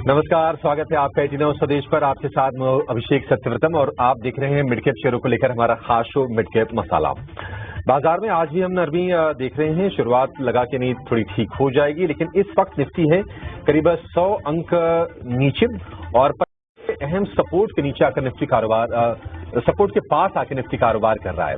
नमस्कार, स्वागत है आपका 18 स्वदेश पर। आपके साथ मैं अभिषेक सत्यव्रतम और आप देख रहे हैं मिड कैप शेयरों को लेकर हमारा खास शो मिड कैप मसाला। बाजार में आज भी हम नरमी देख रहे हैं। शुरुआत लगा के नहीं थोड़ी ठीक हो जाएगी, लेकिन इस वक्त निफ्टी है करीब 100 अंक नीचे और अहम सपोर्ट के नीचे आकर निफ्टी कारोबार सपोर्ट के पास आकर निफ्टी कारोबार कर रहा है।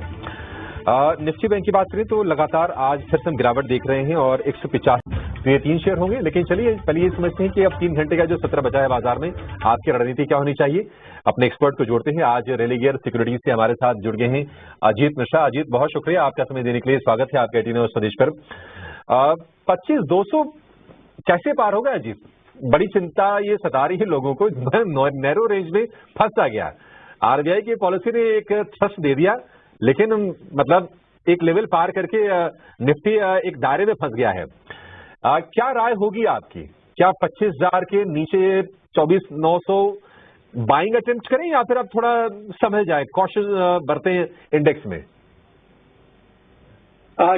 निफ्टी बैंक की बात करें तो लगातार आज फिर से हम गिरावट देख रहे हैं और 150 तो ये 3 शेयर होंगे। लेकिन चलिए पहले ये समझते हैं कि अब 3 घंटे का जो सत्र बचा है बाजार में, आपकी रणनीति क्या होनी चाहिए। अपने एक्सपर्ट को जोड़ते हैं। आज रेलिगेयर सिक्योरिटीज से हमारे साथ जुड़ गए हैं अजीत मिश्रा। अजीत, बहुत शुक्रिया आपका समय देने के लिए। स्वागत है आपका 18 स्वदेश पर। 25,200 कैसे पार होगा अजीत? बड़ी चिंता ये सता रही है लोगों को। नैरो रेंज में फंसा गया। आरबीआई की पॉलिसी ने एक थ्रस्ट दे दिया, लेकिन मतलब एक लेवल पार करके निफ्टी एक दायरे में फंस गया है। क्या राय होगी आपकी? क्या 25,000 के नीचे 24,900 बाइंग अटेम्प्ट करें या फिर अब थोड़ा समझ जाए, कॉशियस बरतें इंडेक्स में?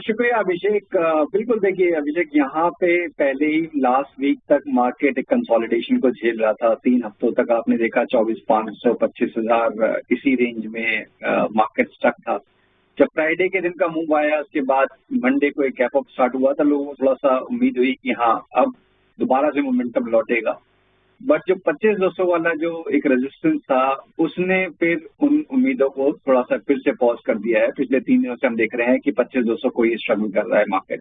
शुक्रिया अभिषेक। बिल्कुल, देखिए अभिषेक, यहाँ पे पहले ही लास्ट वीक तक मार्केट एक कंसोलिडेशन को झेल रहा था। 3 हफ्तों तक आपने देखा 24,500 25,000 इसी रेंज में मार्केट स्टक था। जब फ्राइडे के दिन का मूव आया, उसके बाद मंडे को एक गैप अप स्टार्ट हुआ था, लोगों को थोड़ा सा उम्मीद हुई कि हाँ अब दोबारा से मोमेंटम लौटेगा। बट जो 25,200 वाला जो एक रेजिस्टेंस था, उसने फिर उन उम्मीदों को थोड़ा सा फिर से पॉज कर दिया है। पिछले 3 दिनों से हम देख रहे हैं कि 25,200 को ही स्ट्रगल कर रहा है मार्केट।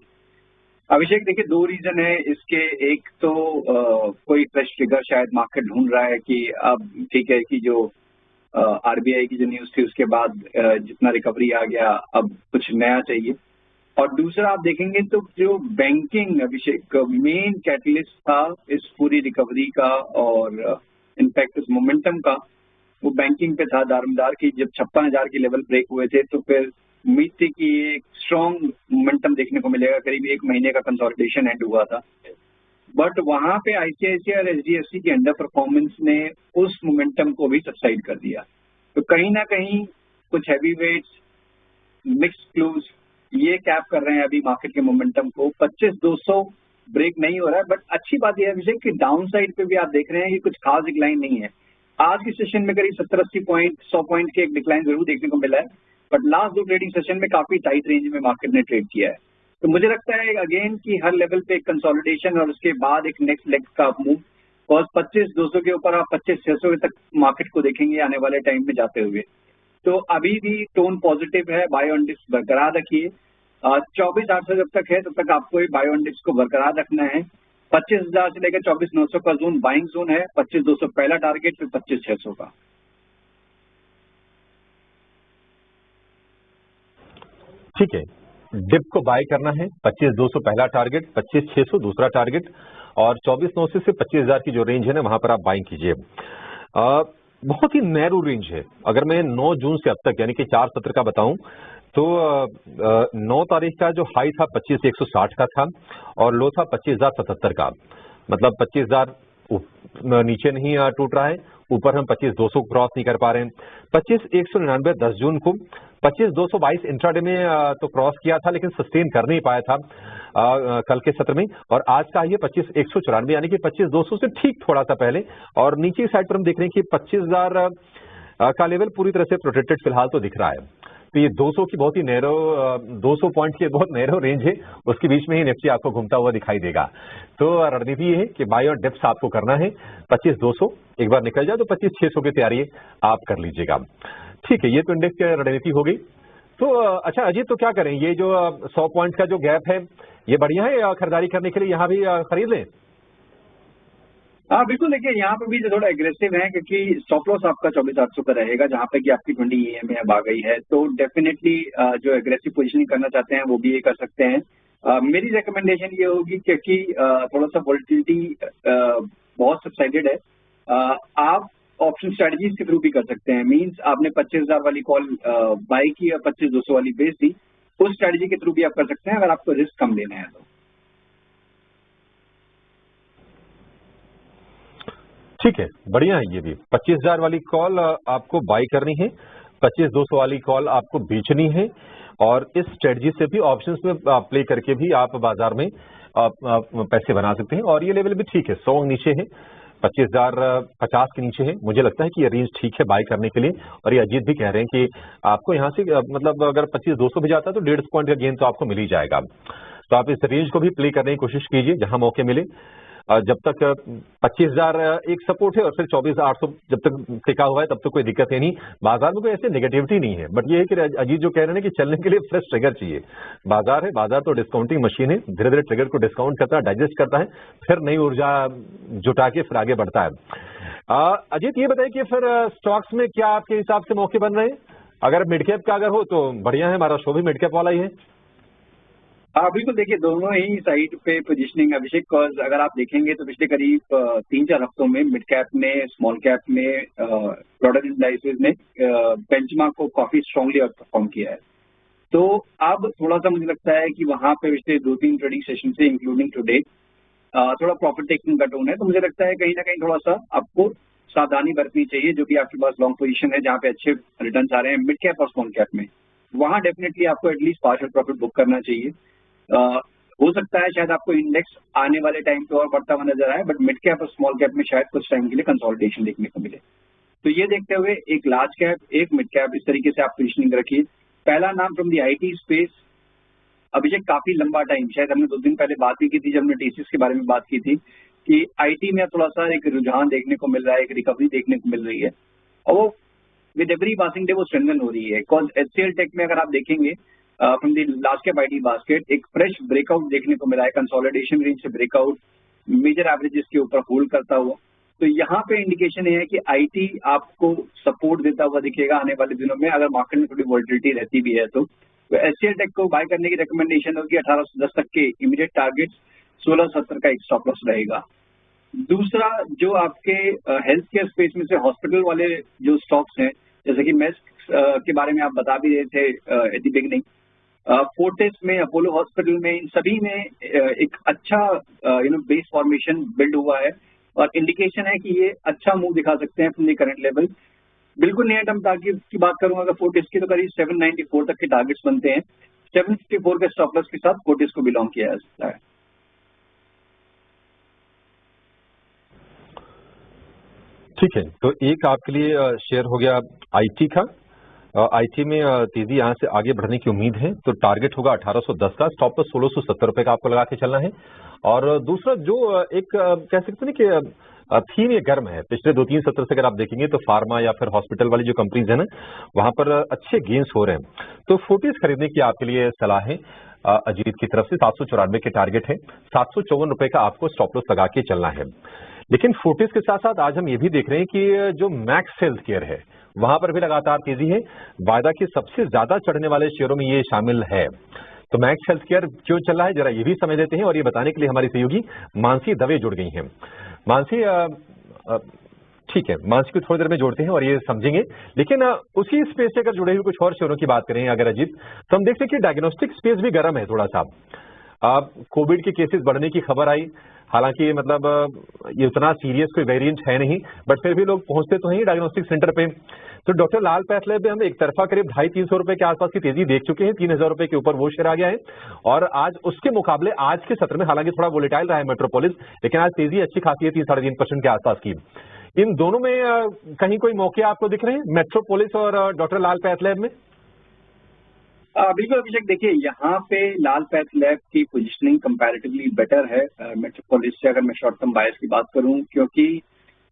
अभिषेक, देखिए 2 रीजन है इसके। एक तो कोई फ्रेश फिगर शायद मार्केट ढूंढ रहा है कि अब ठीक है कि जो आरबीआई की जो न्यूज थी उसके बाद जितना रिकवरी आ गया, अब कुछ नया चाहिए। और दूसरा आप देखेंगे तो जो बैंकिंग अभिषेक मेन कैटलिस्ट था इस पूरी रिकवरी का और इनफैक्ट इस मोमेंटम का, वो बैंकिंग पे था दारोमदार की। जब 56,000 के लेवल ब्रेक हुए थे तो फिर उम्मीद थी कि एक स्ट्रॉन्ग मोमेंटम देखने को मिलेगा। करीब 1 महीने का कंसोलिडेशन एंड हुआ था, बट वहां पे आईसीआईसीआई और एचडीएफसी की अंडर परफॉर्मेंस ने उस मोमेंटम को भी सबसाइड कर दिया। तो कहीं ना कहीं कुछ हैवी वेट्स, मिक्स्ड क्लूज ये कैप कर रहे हैं अभी मार्केट के मोमेंटम को। 25,200 ब्रेक नहीं हो रहा है, बट अच्छी बात यह है अभिषेक कि डाउन साइड पे भी आप देख रहे हैं कि कुछ खास डिक्लाइन नहीं है। आज के सेशन में करीब 70-80 पॉइंट 100 पॉइंट के एक डिक्लाइन जरूर देखने को मिला है, बट लास्ट 2 ट्रेडिंग सेशन में काफी टाइट रेंज में मार्केट ने ट्रेड किया है। तो मुझे लगता है अगेन कि हर लेवल पे एक कंसोलिडेशन और उसके बाद एक नेक्स्ट लेग का मूव। और 25,200 के ऊपर आप 25,600 तक मार्केट को देखेंगे आने वाले टाइम में जाते हुए। तो अभी भी टोन पॉजिटिव है। बाय ऑन डिप्स बरकरार रखिए। 24,800 जब तक है तब तक आपको बाय ऑन डिप्स को बरकरार रखना है। 25,000 से लेकर 24,900 का जोन बाइंग जोन है। 25,200 पहला टारगेट, फिर 25,600 का। ठीक है, डिप को बाय करना है। 25,200 पहला टारगेट, 25,600 दूसरा टारगेट और 24,900 से 25,000 की जो रेंज है ना, वहां पर आप बाइंग कीजिए। बहुत ही नैरो रेंज है। अगर मैं 9 जून से अब तक यानी कि 4 सत्र का बताऊं तो 9 तारीख का जो हाई था 25,160 का था और लो था 25,077 का। मतलब 20,000 नीचे नहीं टूट रहा है, ऊपर हम 25,200 क्रॉस नहीं कर पा रहे हैं। 25,199 10 जून को, 25,222 इंट्राडे में तो क्रॉस किया था लेकिन सस्टेन कर नहीं पाया था कल के सत्र में। और आज का ये 25,194 यानी कि 25,200 से ठीक थोड़ा सा पहले। और नीचे साइड पर हम देख रहे हैं कि 25,000 का लेवल पूरी तरह से प्रोटेक्टेड फिलहाल तो दिख रहा है। तो ये 200 की बहुत ही नैरो 200 पॉइंट की बहुत नैरो रेंज है, उसके बीच में ही निफ्टी आपको घूमता हुआ दिखाई देगा। तो रणनीति ये है कि बाय और डिप्स आपको करना है। 25,200 एक बार निकल जाए तो 25,600 की तैयारी आप कर लीजिएगा। ठीक है, ये तो इंडेक्स की रणनीति हो गई। तो अच्छा अजीत, तो क्या करें? ये जो 100 पॉइंट का जो गैप है ये बढ़िया है खरीदारी करने के लिए? यहाँ भी खरीद लें? हाँ बिल्कुल, देखिए यहाँ पे भी थोड़ा एग्रेसिव है क्योंकि स्टॉप लॉस आपका 24,800 का रहेगा, जहाँ पे कि आपकी 20 EM अब आ गई है। तो डेफिनेटली जो एग्रेसिव पोजीशनिंग करना चाहते हैं वो भी ये कर सकते हैं। मेरी रिकमेंडेशन ये होगी क्योंकि थोड़ा सा वोलेटिलिटी बहुत सबसाइडेड है। आप ऑप्शन स्ट्रेटजीज के थ्रू भी कर सकते हैं। मींस आपने 25,000 वाली कॉल बाई की और 25,200 वाली बेच दी, उस स्ट्रेटजी के थ्रू भी आप कर सकते हैं अगर आपको रिस्क कम लेना है तो। ठीक है, बढ़िया है। ये भी 25,000 वाली कॉल आपको बाई करनी है, 25,200 वाली कॉल आपको बेचनी है। और इस स्ट्रेटजी से भी ऑप्शंस में प्ले करके भी आप बाजार में पैसे बना सकते हैं। और ये लेवल भी ठीक है, 100 नीचे है 25,050 के नीचे है। मुझे लगता है कि ये रेंज ठीक है बाय करने के लिए। और ये अजीत भी कह रहे हैं कि आपको यहाँ से मतलब अगर 25,200 भी जाता है तो 150 पॉइंट का गेन तो आपको मिल ही जाएगा। तो आप इस रेंज को भी प्ले करने की कोशिश कीजिए जहां मौके मिले। जब तक 25,000 एक सपोर्ट है और फिर 24,800 जब तक टिका हुआ है तब तक कोई दिक्कत है नहीं। बाजार में कोई ऐसे नेगेटिविटी नहीं है, बट ये है कि अजीत जो कह रहे हैं कि चलने के लिए फ्रेश ट्रिगर चाहिए। बाजार है, बाजार तो डिस्काउंटिंग मशीन है, धीरे धीरे ट्रिगर को डिस्काउंट करता है, डाइजेस्ट करता है, फिर नई ऊर्जा जुटा के फिर आगे बढ़ता है। अजीत ये बताइए कि फिर स्टॉक्स में क्या आपके हिसाब से मौके बन रहे हैं? अगर मिड कैप का अगर हो तो बढ़िया है, हमारा शो भी मिड कैप वाला ही है। हाँ बिल्कुल, देखिए दोनों ही साइड पे पोजीशनिंग अभिषेक, कॉज अगर आप देखेंगे तो पिछले करीब 3-4 हफ्तों में मिड कैप में, स्मॉल कैप में, प्रोडक्ट इंडाइसेस ने बेंचमार्क को काफी स्ट्रांगली आउट परफॉर्म किया है। तो अब थोड़ा सा मुझे लगता है कि वहां पे पिछले 2-3 ट्रेडिंग सेशन से इंक्लूडिंग टुडे थोड़ा प्रॉफिट टेकिंग का टोन है। तो मुझे लगता है कहीं ना कहीं थोड़ा सा आपको सावधानी बरतनी चाहिए। जो कि आपके पास लॉन्ग पोजीशन है जहाँ पे अच्छे रिटर्न आ रहे हैं मिड कैप और स्मॉल कैप में, वहां डेफिनेटली आपको एटलीस्ट पार्शियल प्रॉफिट बुक करना चाहिए। हो सकता है शायद आपको इंडेक्स आने वाले टाइम पे और बढ़ता हुआ नजर आए, बट मिड कैप और स्मॉल कैप में शायद कुछ टाइम के लिए कंसोलिडेशन देखने को मिले। तो ये देखते हुए एक लार्ज कैप, एक मिड कैप, इस तरीके से आप पोजिशनिंग रखिए। पहला नाम फ्रॉम दी आईटी स्पेस, अभिषेक काफी लंबा टाइम, शायद हमने 2 दिन पहले बात भी की थी जब हमने टीसीएस के बारे में बात की थी कि आईटी में थोड़ा सा एक रुझान देखने को मिल रहा है, एक रिकवरी देखने को मिल रही है और वो विद एवरी पासिंग डे वो स्ट्रेंथन हो रही है। बिकॉज एचसीएल टेक में अगर आप देखेंगे from the large cap IT basket एक फ्रेश ब्रेकआउट देखने को मिला है, कंसोलिडेशन रेंज से ब्रेकआउट, मेजर एवरेजेस के ऊपर होल्ड करता हुआ। तो यहाँ पे इंडिकेशन ये है कि आईटी आपको सपोर्ट देता हुआ दिखेगा आने वाले दिनों में, अगर मार्केट में थोड़ी वॉलिटिलिटी रहती भी है तो एचसीएल टेक को बाय करने की रिकमेंडेशन होगी। 1810 तक के इमीडिएट टारगेट, 1670 का एक स्टॉप लॉस रहेगा। दूसरा, जो आपके हेल्थ केयर स्पेस में से हॉस्पिटल वाले जो स्टॉक्स हैं, जैसे कि मेस्क के बारे में आप बता भी रहे थे एट द बिगनिंग, फोर्टिस में, अपोलो हॉस्पिटल में, इन सभी में एक अच्छा बेस फॉर्मेशन बिल्ड हुआ है और इंडिकेशन है कि ये अच्छा मूव दिखा सकते हैं फ्रॉम द करंट लेवल। बिल्कुल नियर टर्म टारगेट की बात करूं अगर फोर्टिस की, तो करीब 794 तक के टारगेट्स बनते हैं। 754 के स्टॉप लॉस के साथ फोर्टिस को बिलोंग किया जा सकता है। ठीक है, तो एक आपके लिए शेयर हो गया आईटी का। आईटी में तेजी यहां से आगे बढ़ने की उम्मीद है, तो टारगेट होगा 1810 का, स्टॉप पर 1670 रुपए का आपको लगा के चलना है। और दूसरा जो एक कह सकते हैं कि थीम ये गर्म है, पिछले 2-3 सत्र से अगर आप देखेंगे तो फार्मा या फिर हॉस्पिटल वाली जो कंपनीज है ना, वहां पर अच्छे गेन्स हो रहे हैं। तो फोर्टिस खरीदने की आपके लिए सलाह है अजीत की तरफ से। 794 के टारगेट है, 754 रुपए का आपको स्टॉप लॉस लगा के चलना है। लेकिन फोर्टिस के साथ साथ आज हम ये भी देख रहे हैं कि जो मैक्स हेल्थ केयर है वहां पर भी लगातार तेजी है। वायदा के सबसे ज्यादा चढ़ने वाले शेयरों में ये शामिल है। तो मैक्स हेल्थ केयर क्यों चल रहा है जरा ये भी समझ लेते हैं, और ये बताने के लिए हमारी सहयोगी मानसी दवे जुड़ गई हैं। मानसी, ठीक है, मानसी को थोड़ी देर में जोड़ते हैं और ये समझेंगे। लेकिन उसी स्पेस से अगर जुड़े हुए कुछ और शेयरों की बात करें अगर अजीत, तो हम देखते हैं कि डायग्नोस्टिक स्पेस भी गर्म है थोड़ा सा। कोविड के केसेस बढ़ने की खबर आई, हालांकि मतलब ये उतना सीरियस कोई वेरिएंट है नहीं, बट फिर भी लोग पहुंचते तो हैं डायग्नोस्टिक सेंटर पे। तो डॉक्टर लाल पैथलैब में हम एक तरफा करीब 250-300 रुपए के आसपास की तेजी देख चुके हैं, 3000 रुपए के ऊपर वो शेयर आ गया है। और आज उसके मुकाबले आज के सत्र में हालांकि थोड़ा वोलेटाइल रहा है मेट्रोपोलिस, लेकिन आज तेजी अच्छी खासी है, 3-3.5% के आसपास की। इन दोनों में कहीं कोई मौके आपको दिख रहे हैं, मेट्रोपोलिस और डॉक्टर लाल पैथलैब में? बिल्कुल अभिषेक, देखिए यहाँ पे लाल पैथलैब की पोजीशनिंग कंपैरेटिवली बेटर है मेट्रोपोलिस से, अगर मैं शॉर्ट टर्म बायस की बात करूं, क्योंकि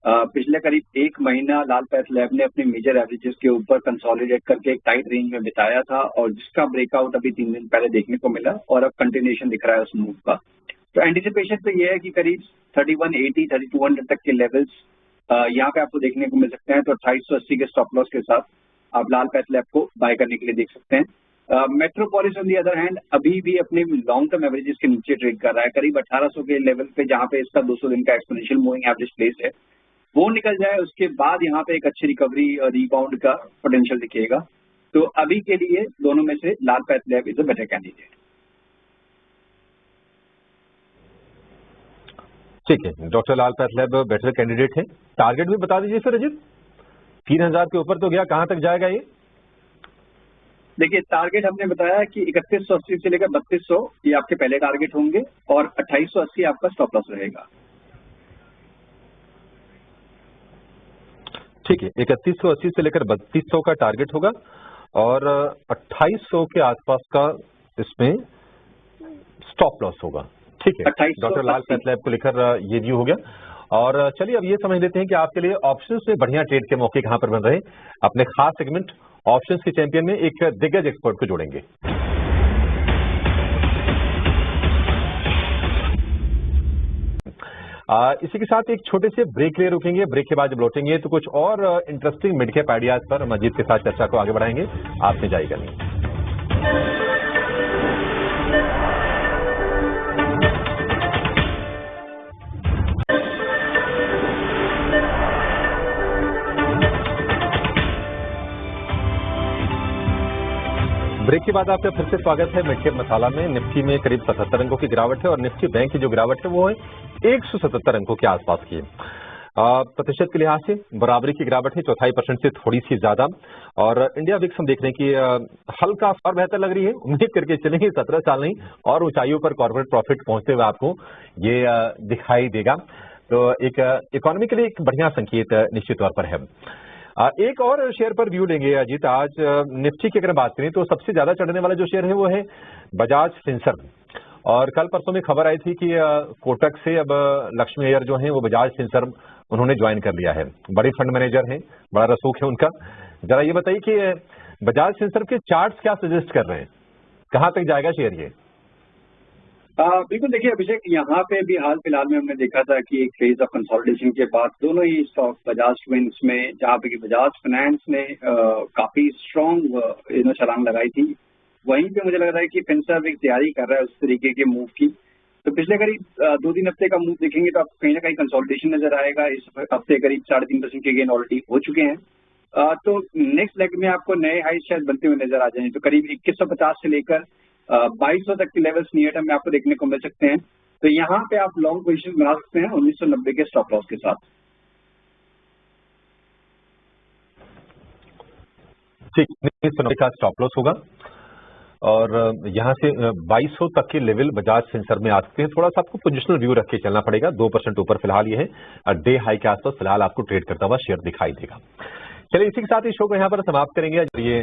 पिछले करीब 1 महीना लाल पैथलैब ने अपने मेजर एवरेजेस के ऊपर कंसोलिडेट करके एक टाइट रेंज में बिताया था और जिसका ब्रेकआउट अभी 3 दिन पहले देखने को मिला और अब कंटिन्यूएशन दिख रहा है उस मूव का। तो एंटिसिपेशन तो ये है कि करीब 3180, 3200 तक के लेवल्स यहाँ पे आपको देखने को मिल सकते हैं। तो 2880 के स्टॉप लॉस के साथ आप लाल पैथलैब को बाय करने के लिए देख सकते हैं। Metropolis on the other hand अभी भी अपने लॉन्ग टर्म एवरेजेस के नीचे ट्रेड कर रहा है, करीब 1800 के लेवल पे, जहां पे इसका 200 दिन का एक्सपोनेंशियल मूविंग एवरेज प्लेस है। वो निकल जाए उसके बाद यहाँ पे एक अच्छी रिकवरी और रिबाउंड का पोटेंशियल दिखेगा। तो अभी के लिए दोनों में से Lal Pathlab is a better candidate. ठीक है, doctor Lal Pathlab better candidate है। टारगेट भी बता दीजिए फिर अजीत, 3000 के ऊपर तो गया, कहां तक जाएगा ये? देखिए टारगेट हमने बताया कि 3180 से लेकर 3200 ये आपके पहले टारगेट होंगे और 2880 आपका स्टॉप लॉस रहेगा। ठीक है, 3180 से लेकर 3200 का टारगेट होगा और 2800 के आसपास का इसमें स्टॉप लॉस होगा। ठीक है, डॉक्टर लाल पैथलैब को लेकर ये व्यू हो गया। और चलिए अब ये समझ लेते हैं कि आपके लिए ऑप्शंस में बढ़िया ट्रेड के मौके कहां पर बन रहे हैं। अपने खास सेगमेंट ऑप्शंस के चैंपियन में एक दिग्गज एक्सपर्ट को जोड़ेंगे। इसी के साथ एक छोटे से ब्रेक के लिए रुकेंगे। ब्रेक के बाद जब लौटेंगे तो कुछ और इंटरेस्टिंग मिड कैप आइडियाज पर मजीद के साथ चर्चा को आगे बढ़ाएंगे। आपने जाएगा नहीं। ब्रेक के बाद आपका फिर से स्वागत है मिड कैप मसाला में। निफ्टी में करीब 77 अंकों की गिरावट है और निफ्टी बैंक की जो गिरावट है वो है 177 अंकों के आसपास की। प्रतिशत के लिहाज से बराबरी की गिरावट है, 0.25% से थोड़ी सी ज्यादा। और इंडिया विक्स हम देख रहे हैं कि हल्का और बेहतर लग रही है। उम्मीद करके चलेंगे 17 साल नहीं और ऊंचाइयों पर कॉर्पोरेट प्रॉफिट पहुंचते हुए आपको ये दिखाई देगा। तो एक इकोनॉमी के लिए एक बढ़िया संकेत निश्चित तौर पर है। एक और शेयर पर व्यू लेंगे अजीत। आज निफ्टी की अगर बात करें तो सबसे ज्यादा चढ़ने वाला जो शेयर है वो है बजाज फिनसर्व। और कल परसों में खबर आई थी कि कोटक से अब लक्ष्मी अय्यर जो है वो बजाज फिनसर्व उन्होंने ज्वाइन कर लिया है। बड़े फंड मैनेजर हैं, बड़ा रसूख है उनका। जरा ये बताइए कि बजाज फिनसर्व के चार्ट्स क्या सजेस्ट कर रहे हैं, कहां तक जाएगा शेयर ये? बिल्कुल, देखिए अभिषेक, यहाँ पे भी हाल फिलहाल में हमने देखा था कि एक फेज ऑफ कंसोलिडेशन के बाद दोनों ही स्टॉक बजाज ट्विंस में, जहाँ पे कि बजाज फाइनेंस ने काफी स्ट्रॉन्ग छलांग लगाई थी, वहीं पे मुझे लग रहा है कि फिनसर्व एक तैयारी कर रहा है उस तरीके के मूव की। तो पिछले करीब 2-3 हफ्ते का मूव देखेंगे तो आपको कहीं ना कहीं कंसोलिडेशन नजर आएगा। इस हफ्ते करीब 3.5% के गेन ऑलरेडी हो चुके हैं। तो नेक्स्ट लेग में आपको नए हाई शायद बनते हुए नजर आ जाएंगे। तो करीब 2150 से लेकर 2200 तक के लेवल्स नियर टर्म में आपको देखने को मिल सकते हैं। तो यहाँ पे आप लॉन्ग पोजीशन बना सकते हैं 1990 के स्टॉप लॉस के साथ। ठीक, 1990 का स्टॉप लॉस होगा और यहाँ से 2200 तक के लेवल बजाज फिनसर्व में आ सकते हैं। थोड़ा सा आपको पोजिशनल व्यू रख के चलना पड़ेगा। 2% ऊपर फिलहाल ये है, डे हाई के आसपास फिलहाल आपको ट्रेड करता हुआ शेयर दिखाई देगा। चलिए इसी के साथ इस शो को यहाँ पर समाप्त करेंगे। ये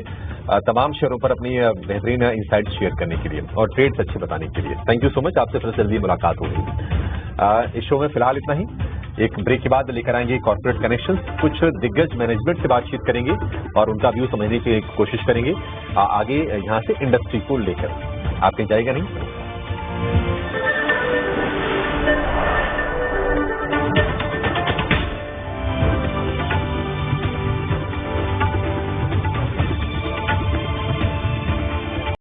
तमाम शेयरों पर अपनी बेहतरीन इंसाइट शेयर करने के लिए और ट्रेड्स अच्छे बताने के लिए थैंक यू सो मच। आपसे फिर जल्दी मुलाकात होगी। इस शो में फिलहाल इतना ही। एक ब्रेक के बाद लेकर आएंगे कॉर्पोरेट कनेक्शंस, कुछ दिग्गज मैनेजमेंट से बातचीत करेंगे और उनका व्यू समझने की कोशिश करेंगे। आगे यहाँ से इंडस्ट्री को लेकर। आप कहीं जाएगा नहीं।